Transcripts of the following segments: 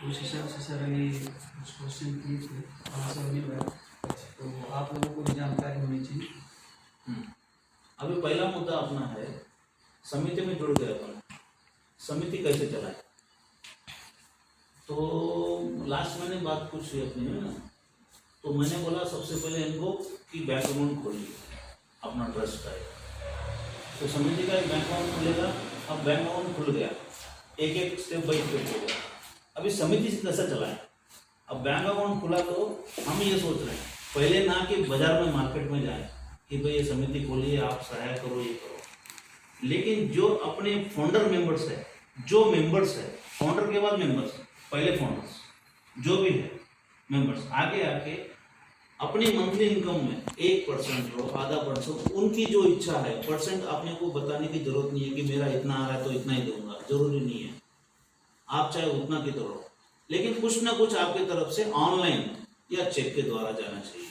उस हिसाब से सर अभी कुछ क्वेश्चन किए थे आंसर मिल रहा है, तो आप लोगों को भी जानकारी होनी चाहिए। अभी पहला मुद्दा अपना है समिति में जुड़ गए अपन, समिति कैसे चलाए। तो लास्ट मैंने बात पूछी अपनी है ना, तो मैंने बोला सबसे पहले इनको कि बैंक अकाउंट खोलिए अपना ट्रस्ट का। तो समिति का एक बैंक अकाउंट खुलेगा। अब बैंक अकाउंट खुल गया, एक एक स्टेप बाई स्टेप हो गया। अभी समिति से कैसे चलाएं। अब बैंक अकाउंट खुला तो हम ये सोच रहे हैं पहले ना कि बाजार में मार्केट में जाएं कि भाई ये समिति खोलिए, आप सहायता करो, ये करो। लेकिन जो अपने फाउंडर मेंबर्स है, जो मेंबर्स है, फाउंडर के बाद मेंबर्स, पहले फाउंडर्स जो भी है मेंबर्स, आगे आके अपनी मंथली इनकम में 1% हो, आधा %, उनकी जो इच्छा है परसेंट अपने को बताने की जरूरत नहीं है कि मेरा इतना आ रहा है तो इतना ही दूंगा, जरूरी नहीं है। आप चाहे उतना की तो रहो, लेकिन कुछ ना कुछ आपकी तरफ से ऑनलाइन या चेक के द्वारा जाना चाहिए।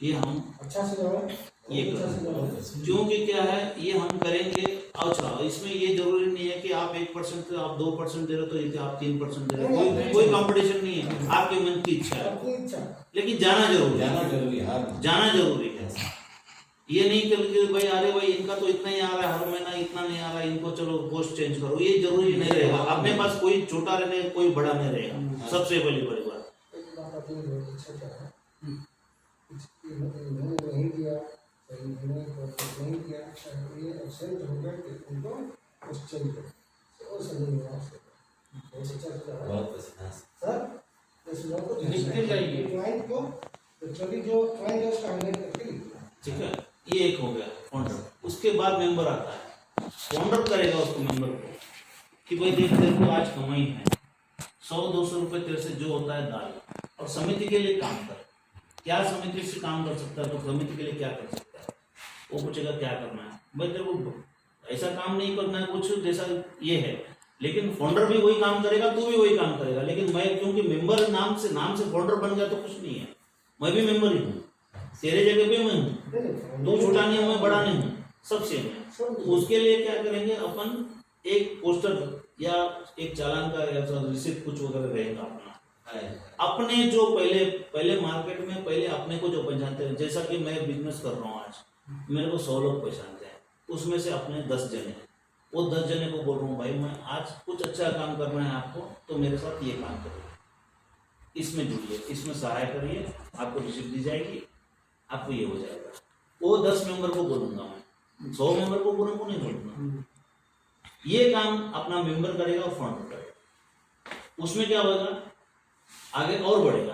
ये हम अच्छा से जाओ, ये करें, क्योंकि क्या है ये हम करेंगे। अच्छा, इसमें ये जरूरी नहीं है कि आप 1% आप 2% दे रहे हो तो आप 3% दे रहे हो, कोई कंपटीशन नहीं है, आपके मन की इच्छा है। लेकिन जाना जरूरी है, जाना जरूरी है। ये नहीं कि भाई अरे भाई इनका तो इतना ही आ रहा है, हर महीना इतना नहीं आ रहा है, इनको चलो पोस्ट चेंज करो, ये जरूरी नहीं रहेगा। अपने पास कोई छोटा रहेगा, कोई बड़ा नहीं रहेगा, सबसे बड़ी बात। नहीं दिया, नहीं दिया, ये एब्सेंट हो गए कि उनको क्वेश्चन करो, वो समझ में आ सकता है। सर लिखते जाइए क्लाइंट को एक्चुअली जो क्लाइंट है उसका हाईलाइट करके लिखना, ठीक है। ये एक हो गया फाउंडर। उसके बाद मेंबर आता है, फाउंडर करेगा उसको मेंबर को कि भाई देख तेरे को आज कमाई है 100-200 रुपये तेरे से जो होता है डाल, और समिति के लिए काम कर। क्या समिति से काम कर सकता है, तो समिति के लिए क्या कर सकता है, वो पूछेगा क्या करना है। भाई तेरे को ऐसा काम नहीं करना है कुछ जैसा ये है, लेकिन फाउंडर भी वही काम करेगा, तू भी वही काम करेगा। लेकिन मैं क्योंकि मेंबर नाम से फाउंडर बन गया तो कुछ नहीं है, मैं भी मेंबर ही हूँ, तेरे जगह पे मैं हूँ, दो छोटा नहीं हूँ, मैं बड़ा नहीं हूँ, सब सेम है। तो उसके लिए क्या करेंगे अपन, एक पोस्टर या एक चालान का या रिसिप्ट कुछ वगैरह रहेगा अपना, अपने जो पहले मार्केट में पहले अपने को जो पहचानते हैं। जैसा कि मैं बिजनेस कर रहा हूँ आज, मेरे को 100 लोग पहचानते हैं, उसमें से अपने 10 जने, वो 10 जने को बोल रहा हूँ भाई मैं आज कुछ अच्छा काम करना है आपको, तो मेरे साथ ये काम करिए, इसमें जुड़िए, इसमें सहाय करिए, आपको रिसिप्ट दी जाएगी, आपको ये हो जाएगा। वो 10 मेंबर को बोलूंगा मैं, 100 मेंबर को बोलूंगा नहीं बोलूंगा। ये काम अपना मेंबर करेगा और फाउंडर करेगा। उसमें क्या होगा, आगे और बढ़ेगा।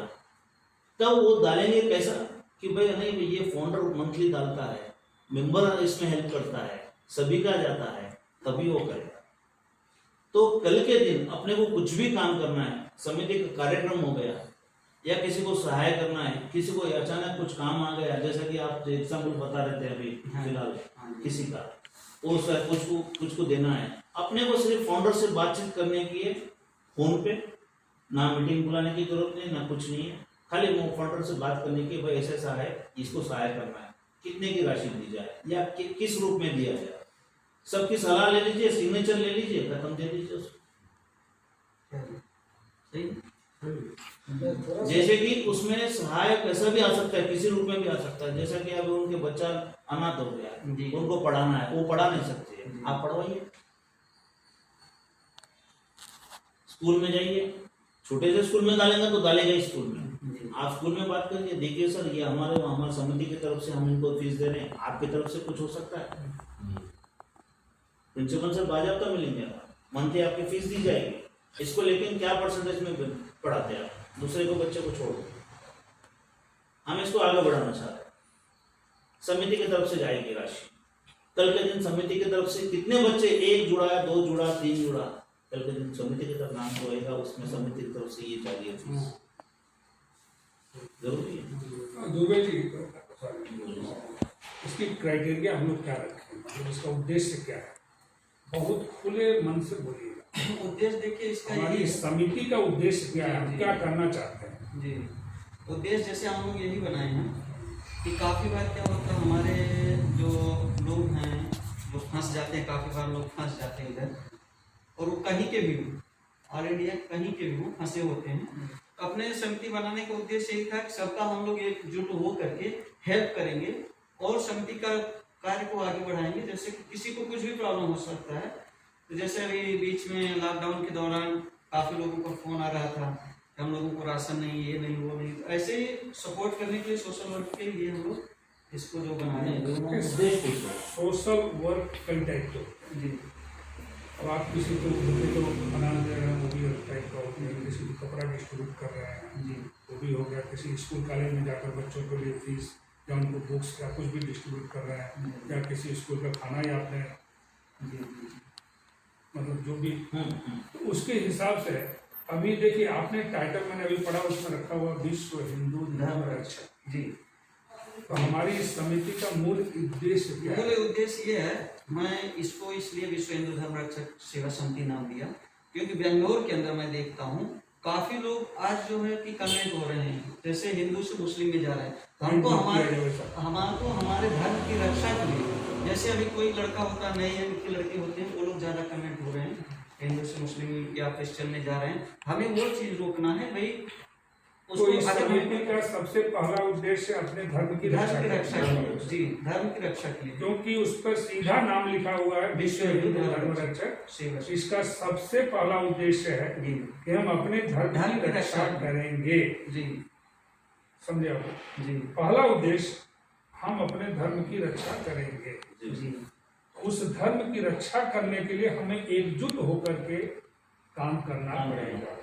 तब वो डालेंगे कैसा कि भाई नहीं ये फाउंडर मंथली डालता है, मेंबर इसमें हेल्प करता है, सभी का जाता है, तभी वो करेगा। तो कल के दिन अपने को कुछ भी काम करना है, समिति का कार्यक्रम हो गया या किसी को सहाय करना है, किसी को अचानक कुछ काम आ गया, जैसा कि आप एग्जाम्पल बता रहे थे अभी फिलहाल किसी का, वो कुछ को देना है, अपने को सिर्फ फाउंडर से बातचीत करने की है फोन पे, ना मीटिंग बुलाने की जरूरत नहीं, ना कुछ नहीं है, खाली वो फाउंडर से बात करने की भाई ऐसा है, इसको सहाय करना है, कितने की राशि दी जाए या किस रूप में दिया जाए, सबकी सलाह ले लीजिए, सिग्नेचर ले लीजिए, खत्म दे दीजिए उसको। सही, जैसे कि उसमें सहाय कैसा भी आ सकता है, किसी रूप में भी आ सकता है। जैसा कि अभी उनके बच्चा अनाथ हो गया, उनको पढ़ाना है, वो पढ़ा नहीं सकते, आप पढ़वाइए, स्कूल में जाइए, छोटे से स्कूल में डालेंगे तो डालेगा स्कूल में, आप स्कूल में बात करिए, देखिए सर ये हमारे समिति की तरफ से हम इनको फीस दे रहे हैं, आपकी तरफ से कुछ हो सकता है, प्रिंसिपल सर बाजाबता मिलेंगे, मंथली आपकी फीस दी जाएगी, इसको लेकिन क्या परसेंटेज में पढ़ाते हैं आप, दूसरे को बच्चे को छोड़ दो, हम इसको आगे बढ़ाना चाहते हैं। समिति की तरफ से जाएगी राशि, कल के दिन समिति की तरफ से कितने बच्चे, 1 जुड़ा, 2 जुड़ा, 3 जुड़ा, कल के दिन समिति की तरफ नाम होएगा, उसमें समिति की तरफ से ये चाहिए फीस जरूरी है। दुबे जी, इसकी क्राइटेरिया हम लोग क्या रखें, मतलब इसका उद्देश्य क्या है, बहुत खुले मन से बोलिएगा। उद्देश्य देखिए इसका हमारी समिति का उद्देश्य क्या है, हम क्या करना चाहते हैं। जी, उद्देश्य जैसे हम लोग यही बनाए हैं कि काफ़ी बार क्या होता है, हमारे जो लोग हैं जो फंस जाते हैं, काफ़ी बार लोग फंस जाते हैं इधर, और वो कहीं के भी ऑल इंडिया कहीं के भी हों, फंसे होते हैं। अपने समिति बनाने का उद्देश्य यही था कि सबका हम लोग एकजुट हो करके हेल्प करेंगे और समिति का कार्य को आगे बढ़ाएंगे। जैसे कि किसी को कुछ भी प्रॉब्लम हो सकता है, तो जैसे अभी बीच में लॉकडाउन के दौरान काफी लोगों का फोन आ रहा था कि हम लोगों को राशन नहीं, ये नहीं, वो नहीं, ऐसे ही सपोर्ट करने के लिए सोशल वर्क के लिए हम लोग इसको जो बना रहे हैं सोशल वर्क कंटेक्ट जी। अब आप किसी को अनाज दे रहे हैं, वो भी एक टाइप का होती है। किसी को कपड़ा डिस्ट्रीब्यूट कर रहे हैं जी, वो भी हो गया। किसी स्कूल कॉलेज में जाकर बच्चों के लिए फीस या उनको बुक्स या कुछ भी डिस्ट्रीब्यूट कर रहे हैं, या किसी स्कूल का खाना ही आपने जी, जी, मतलब जो भी, तो उसके हिसाब से अभी देखिए आपने टाइटल मैंने अभी पढ़ा, उसमें रखा हुआ विश्व हिंदू धर्म रक्षक। जी। तो हमारी इस समिति का मूल उद्देश्य क्या मूल है? उद्देश्य ये है, मैं इसको इसलिए विश्व हिंदू धर्म रक्षक सेवा समिति नाम दिया क्योंकि बेंगलोर के अंदर मैं देखता हूँ काफी लोग आज जो है कि कन्वर्ट हो रहे हैं, जैसे हिंदू से मुस्लिम में जा रहे हैं। हमको हमारे धर्म की रक्षा के लिए, जैसे अभी कोई लड़का होता है, नए के लड़के होते हैं, वो लोग ज्यादा कन्वर्ट हो रहे हैं, हिंदू से मुस्लिम या क्रिश्चियन में जा रहे हैं। हमें वो चीज रोकना है भाई। तो इस समिति का सबसे पहला उद्देश्य अपने धर्म की रक्षा के लिए, जी, धर्म की रक्षा के लिए, क्योंकि उस पर सीधा नाम लिखा हुआ है विश्व हिंदू धर्म रक्षक सेवा। इसका सबसे पहला उद्देश्य है जी, कि हम अपने धर्म की रक्षा करेंगे। जी, समझे आप? जी, पहला उद्देश्य हम अपने धर्म की रक्षा करेंगे। जी, उस धर्म की रक्षा करने के लिए हमें एकजुट होकर के काम करना पड़ेगा।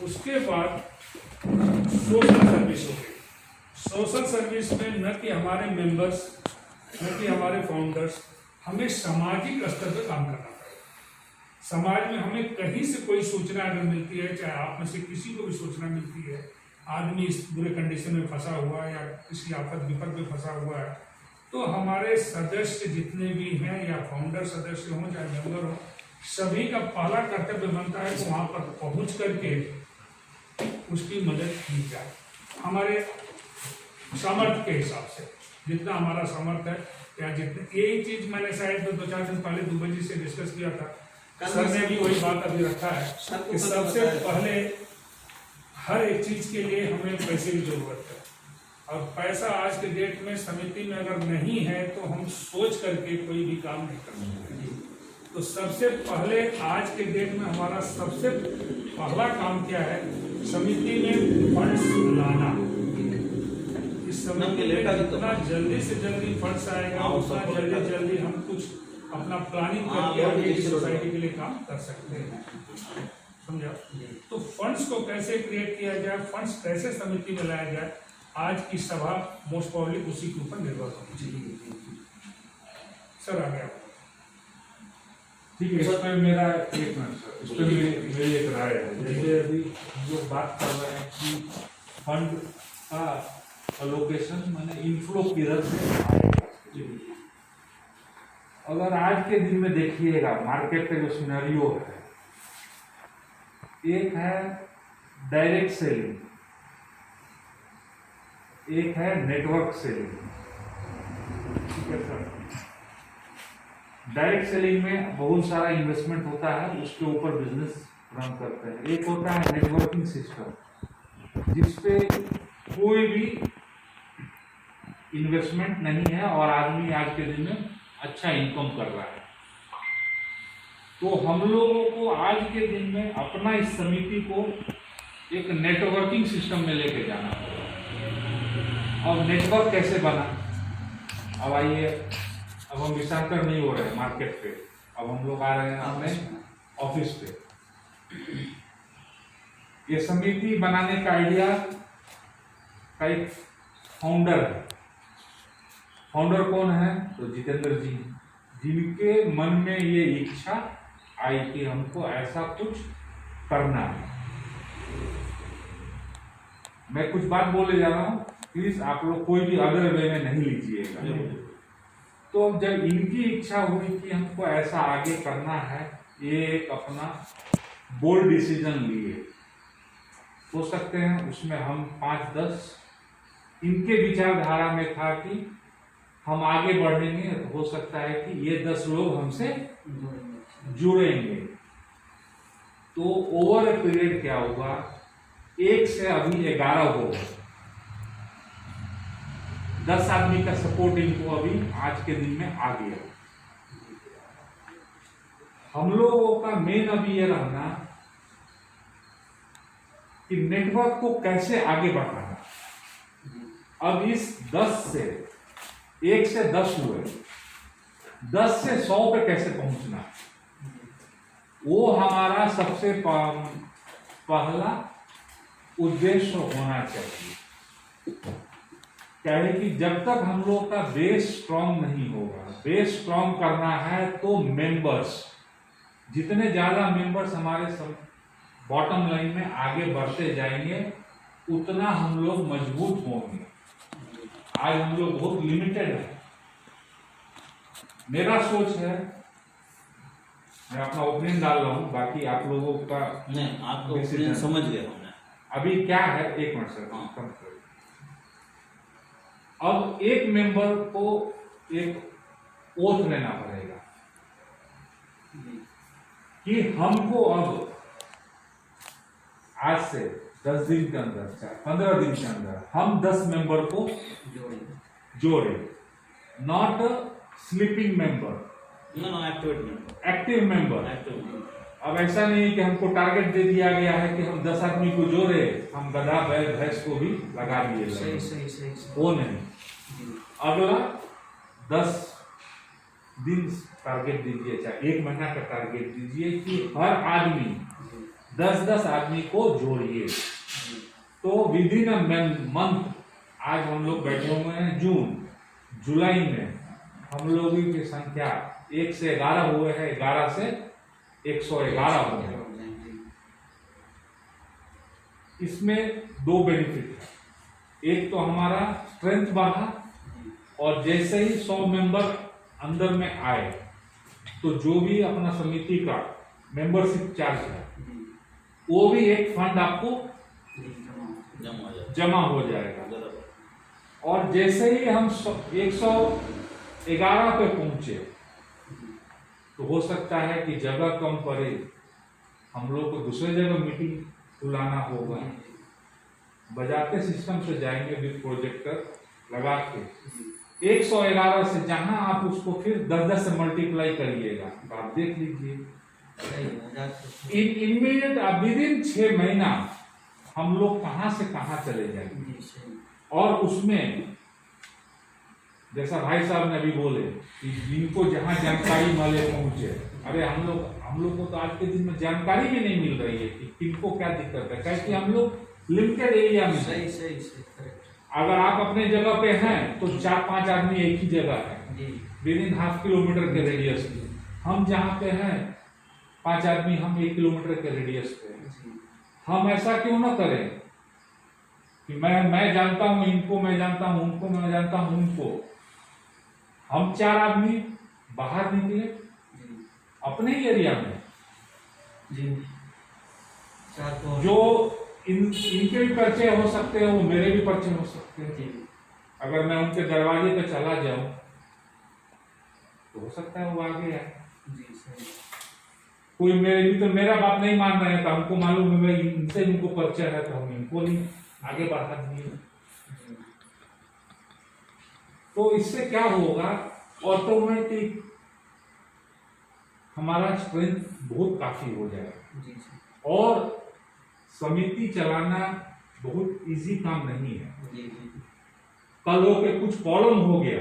उसके बाद सोशल सर्विस हो गई। सोशल सर्विस में न कि हमारे मेंबर्स, न कि हमारे फाउंडर्स, हमें सामाजिक स्तर पर काम करना पड़ेगा। समाज में हमें कहीं से कोई सूचना अगर मिलती है, चाहे आप में से किसी को भी सूचना मिलती है, आदमी इस बुरे कंडीशन में फंसा हुआ है या किसी आफत विपद में फंसा हुआ है, तो हमारे सदस्य जितने भी हैं या फाउंडर सदस्य हों चाहे मेंबर हो, सभी का पहला कर्तव्य बनता है कि वहाँ पर पहुँच करके उसकी मदद की जाए हमारे सामर्थ्य के हिसाब से, जितना हमारा सामर्थ्य है। या जितने, यही चीज मैंने शायद 2-4 दिन पहले दुबई जी से डिस्कस किया था, सर ने भी वही बात अभी रखा है कि सबसे पहले हर एक चीज के लिए हमें पैसे की जरूरत है, और पैसा आज के डेट में समिति में अगर नहीं है तो हम सोच करके कोई भी काम नहीं कर सकते। तो सबसे पहले आज के डेट में हमारा सबसे पहला काम क्या है, समिति में फंड्स लाना। इस समिति में जितना जल्दी से जल्दी फंड्स आएगा उतना जल्दी हम कुछ अपना प्लानिंग करके आगे की सोसाइटी के लिए काम कर सकते हैं। समझा? तो फंड्स को कैसे क्रिएट किया जाए, फंड्स कैसे समिति में लाया जाए, आज की सभा मोस्ट प्रॉब्ली उसी के ऊपर निर्भर होगी। सर आ गया ठीक है। इसमें मेरा एक मिनट सर, इसमें मेरी एक राय है। जैसे अभी हम लोग बात कर रहे हैं कि फंड का अलोकेशन माने इनफ्लो किधर से आएगा। अगर आज के दिन में देखिएगा मार्केट का जो सिनेरियो है, एक है डायरेक्ट सेलिंग, एक है नेटवर्क सेलिंग। ठीक है सर। डायरेक्ट सेलिंग में बहुत सारा इन्वेस्टमेंट होता है, उसके ऊपर बिजनेस रन करते हैं। एक होता है नेटवर्किंग सिस्टम, जिसपे कोई भी इन्वेस्टमेंट नहीं है और आदमी आज के दिन में अच्छा इनकम कर रहा है। तो हम लोगों को आज के दिन में अपना इस समिति को एक नेटवर्किंग सिस्टम में लेके जाना होगा। और नेटवर्क कैसे बना, अब आइए, अब हम विशाखर नहीं हो रहे हैं मार्केट पे, अब हम लोग आ रहे हैं अपने ऑफिस पे। ये समिति बनाने का आइडिया का एक फाउंडर है। फाउंडर कौन है? तो जितेंद्र जी, जिनके मन में ये इच्छा आई कि हमको ऐसा कुछ करना है। मैं कुछ बात बोले जा रहा हूँ, प्लीज आप लोग कोई भी अदर वे में नहीं लीजिएगा। तो जब इनकी इच्छा हुई कि हमको ऐसा आगे करना है, ये एक अपना बोल्ड डिसीजन लिए। हो सकते हैं उसमें हम 5-10, इनके विचारधारा में था कि हम आगे बढ़ेंगे, हो सकता है कि ये 10 लोग हमसे जुड़ेंगे तो ओवर ए पीरियड क्या होगा, 1 से अभी 11 हो गए, 10 आदमी का सपोर्ट इनको अभी आज के दिन में आ गया। हम लोगों का मेन अभी ये रहना कि नेटवर्क को कैसे आगे बढ़ाना। अब इस 10 से 1 से 10 हुए, 10 से 100 पे कैसे पहुंचना, वो हमारा सबसे पहला उद्देश्य होना चाहिए। क्या है कि जब तक हम लोग का बेस स्ट्रांग नहीं होगा, बेस स्ट्रांग करना है तो मेंबर्स, जितने ज्यादा मेंबर्स हमारे बॉटम लाइन में आगे बढ़ते जाएंगे उतना हम लोग मजबूत होंगे। आज हम लोग बहुत लिमिटेड है। मेरा सोच है, मैं अपना ओपिनियन डाल रहा हूं, बाकी आप लोगों का नहीं, आपका ओपिनियन समझ गया हमने। अभी क्या है, एक मिनट सर, अब एक मेंबर को एक ओथ लेना पड़ेगा कि हमको अब आज से 10 दिन के अंदर, 15 दिन के अंदर हम 10 मेंबर को जोड़े, not sleeping member, active member. अब ऐसा नहीं कि हमको टारगेट दे दिया गया है कि हम 10 आदमी को जोड़े, हम गधा बैल भैंस को भी लगा दिए। सही वो नहीं, अगला 10 दिन टारगेट दीजिए, चाहे 1 महीना का टारगेट दीजिए कि हर आदमी 10-10 आदमी को जोड़िए। तो विद इन अ मंथ, आज हम लोग बैठे हुए हैं जून, जुलाई में हम लोगों की संख्या 1 से 11 हुए हैं, 11 से 111 हो गए। इसमें 2 बेनिफिट है, एक तो हमारा स्ट्रेंथ बढ़ा, और जैसे ही 100 मेंबर अंदर में आए तो जो भी अपना समिति का मेंबरशिप चार्ज है वो भी एक फंड आपको जमा हो जाएगा। और जैसे ही हम 111 पे पहुंचे तो हो सकता है कि जगह कम पड़े, हम लोग को दूसरे जगह मीटिंग बुलाना होगा, बजाते सिस्टम से जाएंगे विद प्रोजेक्टर लगा के। 111 से जहां आप उसको फिर 10-10 से मल्टीप्लाई करिएगा तो आप देख लीजिए इमीडिएट विद इन 6 महीना हम लोग कहां से कहां चले जाएंगे। और उसमें जैसा भाई साहब ने अभी बोले कि जिनको जहां जानकारी मिले पहुंचे, अरे हम लोग को तो आज के दिन में जानकारी भी नहीं मिल रही है कि किनको क्या दिक्कत है, क्योंकि हम लोग लिमिटेड एरिया में। सही अगर आप अपने जगह पे हैं तो 4-5 आदमी एक ही जगह है विद इन ½ किलोमीटर के रेडियस में। हम जहाँ पे हैं 5 आदमी, हम 1 किलोमीटर के रेडियस पे। हम ऐसा क्यों ना करें कि मैं जानता हूं इनको, मैं जानता हूं उनको, मैं जानता हूं उनको। हम 4 आदमी बाहर निकले अपने ही एरिया में, जो इनके भी परिचय हो सकते हैं, वो मेरे भी परिचय हो सकते हैं। अगर मैं उनके दरवाजे पे चला जाऊं तो हो सकता है वो आगे आए। कोई मेरा बात नहीं मान रहे हैं तो हमको मालूम है इनसे इनको परिचय है तो हम इनको नहीं आगे बढ़ा दिए। तो इससे क्या होगा, ऑटोमेटिक हमारा स्ट्रेंथ बहुत काफी हो जाएगा। और समिति चलाना बहुत इजी काम नहीं है। कल हो के कुछ प्रॉब्लम हो गया,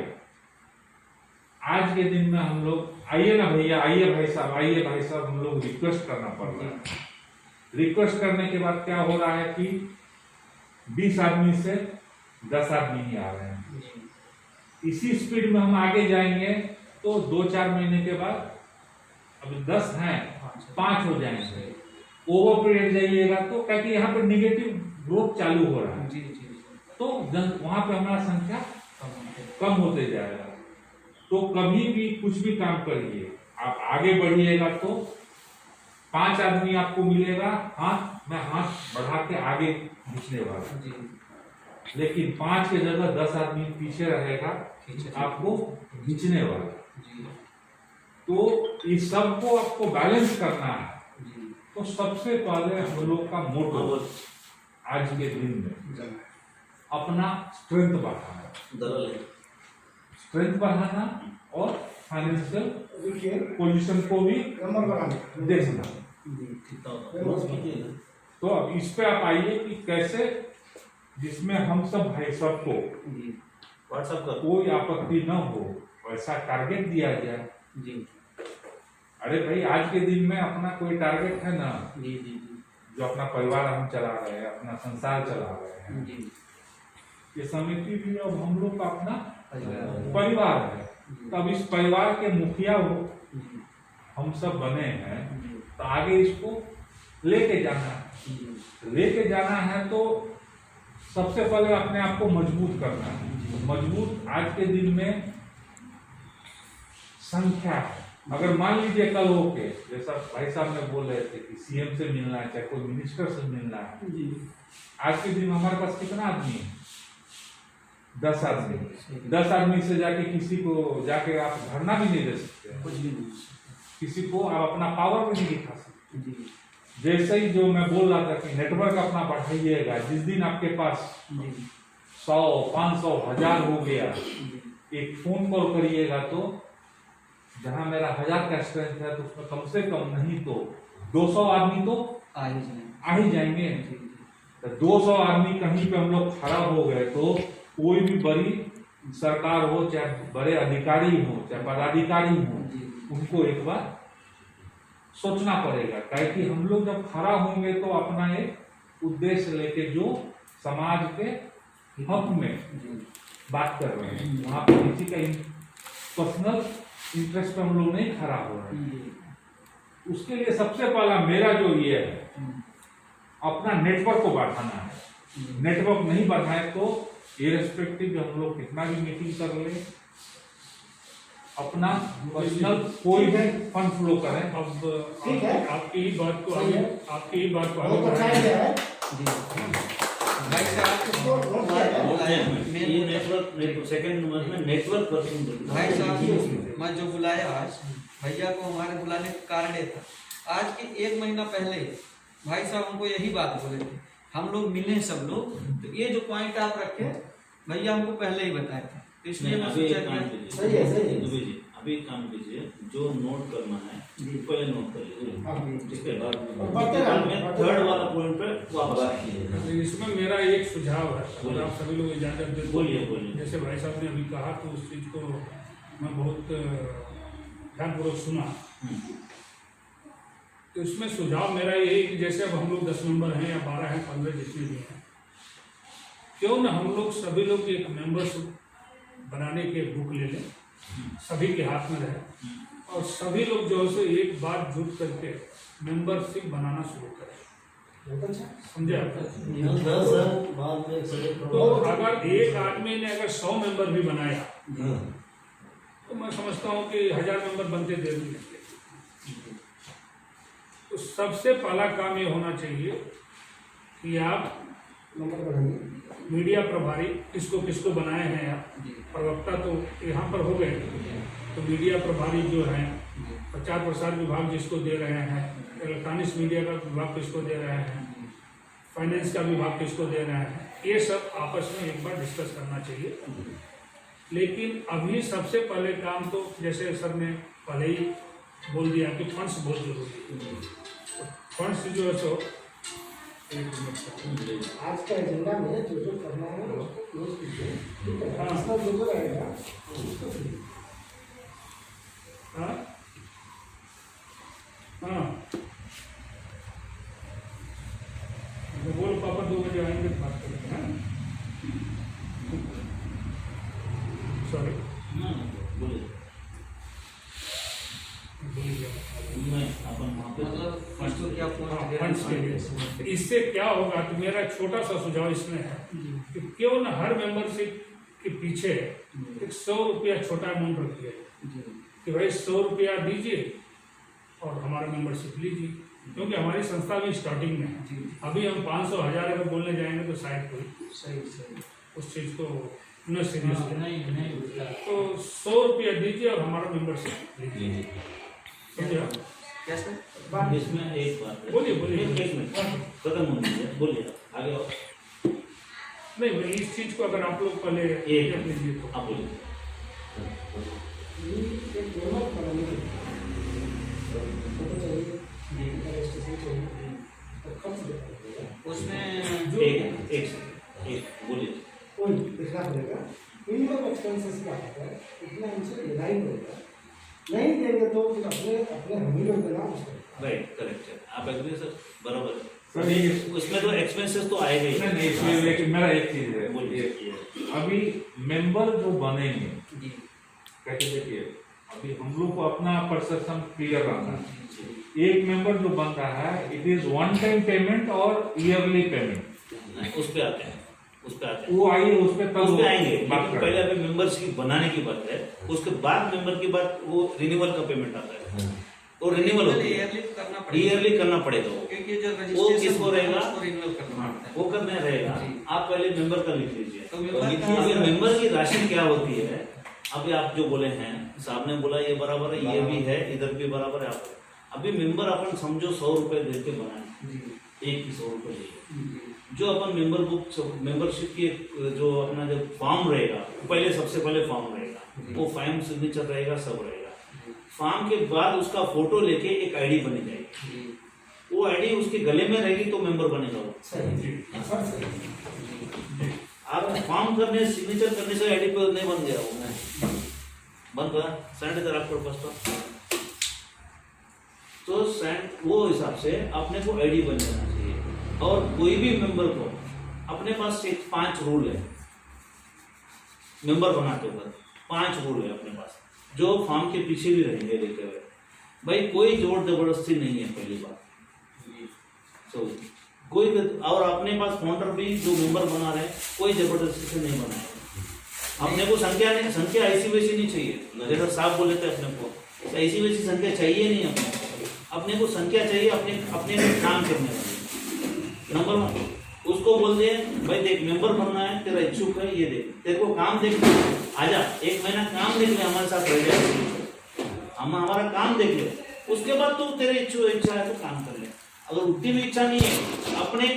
आज के दिन में हम लोग आइए ना भैया, आइए भाई साहब, हम लोग रिक्वेस्ट करना पड़ रहा है। रिक्वेस्ट करने के बाद क्या हो रहा है कि 20 आदमी से 10 आदमी ही आ रहे हैं। इसी स्पीड में हम आगे जाएंगे तो 2-4 महीने के बाद अब 10 हैं 5 हो जाएंगे। ओवर पीरियड जाइएगा तो क्या कि यहाँ पे निगेटिव ग्रोथ चालू हो रहा है, तो वहां पे हमारा संख्या कम होते जाएगा। तो कभी भी कुछ भी काम करिए, आप आगे बढ़िएगा तो 5 आदमी आपको मिलेगा, हाथ बढ़ा के आगे खींचने वाला। लेकिन 5 की जगह 10 आदमी पीछे रहेगा आपको खींचने वाला। तो इस सबको आपको बैलेंस करना है। तो सबसे पहले हम लोग का मोटो आज के दिन में अपना स्ट्रेंथ बढ़ाना, स्ट्रेंथ बढ़ाना और फाइनेंशियल पोजीशन को भी देखना। तो अब इस पे आप आइए कि कैसे, जिसमें हम सब भाई सबको व्हाट्सएप कर कोई आपत्ति न हो वैसा टारगेट दिया जाए। जी अरे भाई आज के दिन में अपना कोई टारगेट है ना, जी जी जो अपना परिवार हम चला रहे हैं, अपना संसार चला रहे हैं। जी ये समिति भी अब हम लोग का अपना परिवार है। तब इस परिवार के मुखिया हो हम सब बने हैं, तो आगे इसको लेके जाना है। लेके जाना है तो सबसे पहले अपने आप को मजबूत करना है। मजबूत आज के दिन में संख्या है। अगर मान लीजिए कल होके, जैसा भाई साहब ने बोल रहे थे कि सीएम से मिलना है, चाहे कोई मिनिस्टर से मिलना है, आज के दिन हमारे पास कितना आदमी है? 10 आदमी। 10 आदमी से जाके किसी को जाके आप धरना भी नहीं दे सकते, कुछ भी नहीं। किसी को आप अपना पावर भी नहीं दिखा सकते। जी जैसे ही जो मैं बोल रहा था कि नेटवर्क अपना बढ़ाइएगा, जिस दिन आपके पास 100, 500, 1000 हो गया, एक फोन कॉल करिएगा तो जहां मेरा 1000 का स्ट्रेंथ है तो उसमें कम से कम नहीं तो 200 आदमी तो आ ही जाएंगे। तो 200 आदमी कहीं पे हम लोग खड़ा हो गए तो कोई भी बड़ी सरकार हो, चाहे बड़े अधिकारी हो, चाहे पदाधिकारी हो, उनको एक बार सोचना पड़ेगा। कि हम लोग जब खड़ा होंगे तो अपना एक उद्देश्य लेके जो समाज के हक में बात कर रहे हैं, वहां पर किसी का पर्सनल इंटरेस्ट पे हम लोग नहीं खड़ा हो रहे हैं। उसके लिए सबसे पहला मेरा जो ये है, अपना नेटवर्क को बढ़ाना है। नेटवर्क नहीं बढ़ाए तो इरेस्पेक्टिव हम लोग कितना भी मीटिंग कर ले, अपना पर्सनल कोई भी फंड फ्लो करें। अब आपकी ही बात को आगे बढ़ाएं। भाई नेटवर्क सेकंड नंबर में नेटवर्क पर्सन। भाई साहब मैं जो बुलाया आज, भैया को हमारे बुलाने का कारण ये था, आज के 1 महीना पहले भाई साहब हमको यही बात बोले थे, हम लोग मिले सब लोग, तो ये जो पॉइंट आप रखे भैया हमको पहले ही बताए थे, तो इसलिए मैं सोचा कि अभी एक काम कीजिए, जो नोट करना है पहले नोट कर लीजिए, इसके बाद में थर्ड वाला पॉइंट पे वापस आइए। इसमें मेरा एक सुझाव है, अगर आप सभी लोग इजाजत दें तो। बोलिए। जैसे भाई साहब ने अभी कहा तो उस चीज को मैं बहुत ध्यानपूर्वक सुना। तो इसमें सुझाव मेरा यही कि जैसे अब हम लोग 10 मेंबर हैं या 12 हैं, 15 जितने भी हैं, क्यों ना हम लोग सभी लोग एक मेंबरशिप बनाने के बुक ले लें, सभी के हाथ में रहे, और सभी लोग जो है एक बार जुट करके मेंबरशिप बनाना शुरू करें। समझे आप? तो अगर एक आदमी ने अगर 100 मेंबर भी बनाया तो मैं समझता हूँ कि 1000 मेंबर बनते देर नहीं लगते। तो सबसे पहला काम ये होना चाहिए कि आप मीडिया प्रभारी किसको बनाए हैं आप, प्रवक्ता तो यहाँ पर हो गए, तो मीडिया प्रभारी जो हैं, प्रचार प्रसार विभाग जिसको दे रहे हैं, इलेक्ट्रॉनिक्स मीडिया का विभाग किसको दे रहे हैं, फाइनेंस का विभाग किसको दे रहे हैं, ये सब आपस में एक बार डिस्कस करना चाहिए। लेकिन अभी सबसे पहले काम तो जैसे सर ने पहले ही बोल दिया कि फंड्स बहुत जरूरी है। फंड्स जो है सो आज का एजेंडा में जो करना है उसको क्लोज कीजिए, ठीक है? इसका जो रहेगा उसको कीजिए। हाँ बोल पापा 2 बजे आएंगे तो बात करेंगे। सॉरी बोलिए। फंड्स के लिए इससे क्या होगा कि मेरा छोटा सा सुझाव इसमें है कि क्यों न हर मेंबरशिप के पीछे एक 100 रुपया छोटा अमाउंट रखिए कि भाई 100 रुपया दीजिए और हमारा मेंबरशिप लीजिए, क्योंकि हमारी संस्था भी स्टार्टिंग में है। अभी हम 500 1000 अगर बोलने जाएंगे तो शायद कोई सही उस चीज़ को न सीरियस हाँ, नहीं उसका तो 100 रुपया दीजिए और हमारा मेंबरशिप लीजिए, समझे आप? क्या सर? इसमें एक बात है। बोलिए, बोलिए। एक मिनट खत्म होने दीजिए, बोलिए आगे और नहीं भाई, इस चीज को अगर आप लोग पहले एक देख लीजिए तो आप बोलिए। ये एक डेवलप कराने के लिए फोटो चाहिए, रजिस्ट्रेशन चाहिए, तो कब से देखना पड़ेगा? उसमें जो एक बोलिए। कोई देखना पड़ेगा। मिनिमम एक्सपेंसेस क्या होता है, इतना हमसे डिजाइन होगा, नहीं देंगे तो फिर अपने अपने हम ही लोग देना उसको। राइट, करेक्ट है, आप एग्री सर, बराबर है। सर ये उसमें तो एक्सपेंसेस तो आएगा ही। नहीं इसमें मेरा एक चीज है, बोलिए। अभी मेंबर जो बनेंगे, जी कैसे देखिए, अभी हम लोग को अपना परसेप्शन क्लियर रखना है। एक मेंबर जो बनता है, it is one time payment और ईयरली पेमेंट, उस पे आते हैं। वो आइए उस पे उस पे आएंगे, बात लेकिन करें। पहले अभी मेंबरशिप बनाने की बात है, उसके बाद मेंबर की बात, वो रिन्यूअल का पेमेंट आता है, वो रिन्यूअल होती है, ईयरली करना पड़ेगा, ईयरली करना पड़ेगा वो। क्योंकि जो वो किसको रहेगा? उसको रिन्यूअल करना पड़ता है। वो करना रहेगा। जी। आप पहले मेंबर का लिख लीजिए। तो मेंबर अभी का- मेंबर की राशि क्या होती है, अभी आप जो बोले हैं, साहब ने बोला ये बराबर है, ये भी है, इधर भी बराबर है। आप अभी मेंबर अपन समझो 100 रुपए दे के बनाए, एक ही 100 रुपए देंगे। जो अपन मेंबर बुक मेंबरशिप की जो अपना जो फॉर्म रहेगा, पहले सबसे पहले फॉर्म रहेगा, वो फॉर्म सिग्नेचर रहेगा, सब रहेगा। फॉर्म के बाद उसका फोटो लेके एक आईडी बनी जाएगी, वो आईडी उसके गले में रहेगी तो मेंबर बनेगा वो। आप फॉर्म करने सिग्नेचर करने से आईडी पे नहीं बन गया वो, बन गया सैनिटाइजर आपके पास तो वो हिसाब से अपने को आईडी बन जाना चाहिए। और कोई भी मेंबर को अपने पास एक 5 रूल है मेंबर बनाते वक्त, 5 रूल है अपने पास, जो फॉर्म के पीछे भी रहेंगे लिखे हुए। भाई कोई जोर जबरदस्ती नहीं है, पहली बात। कोई और अपने पास फाउंडर भी जो मेंबर बना रहे हैं, कोई जबरदस्ती से नहीं बनाएगा। अपने को संख्या ऐसी वैसी नहीं चाहिए, जैसा साहब बोले थे, अपने को ऐसी वैसी संख्या चाहिए नहीं। अपने को संख्या चाहिए अपने काम करने वाली। नंबर 1 उसको बोल दिए, भाई देख मेंबर बनना है, तेरा इच्छुक है, ये देख, तेरे को काम देख, आजा 1 महीना काम देख ले, हमारे साथ रह जाए, हम हमारा काम देख ले, उसके बाद तू तेरे इच्छा है तो काम कर ले। अगर उतनी भी इच्छा नहीं है, अपने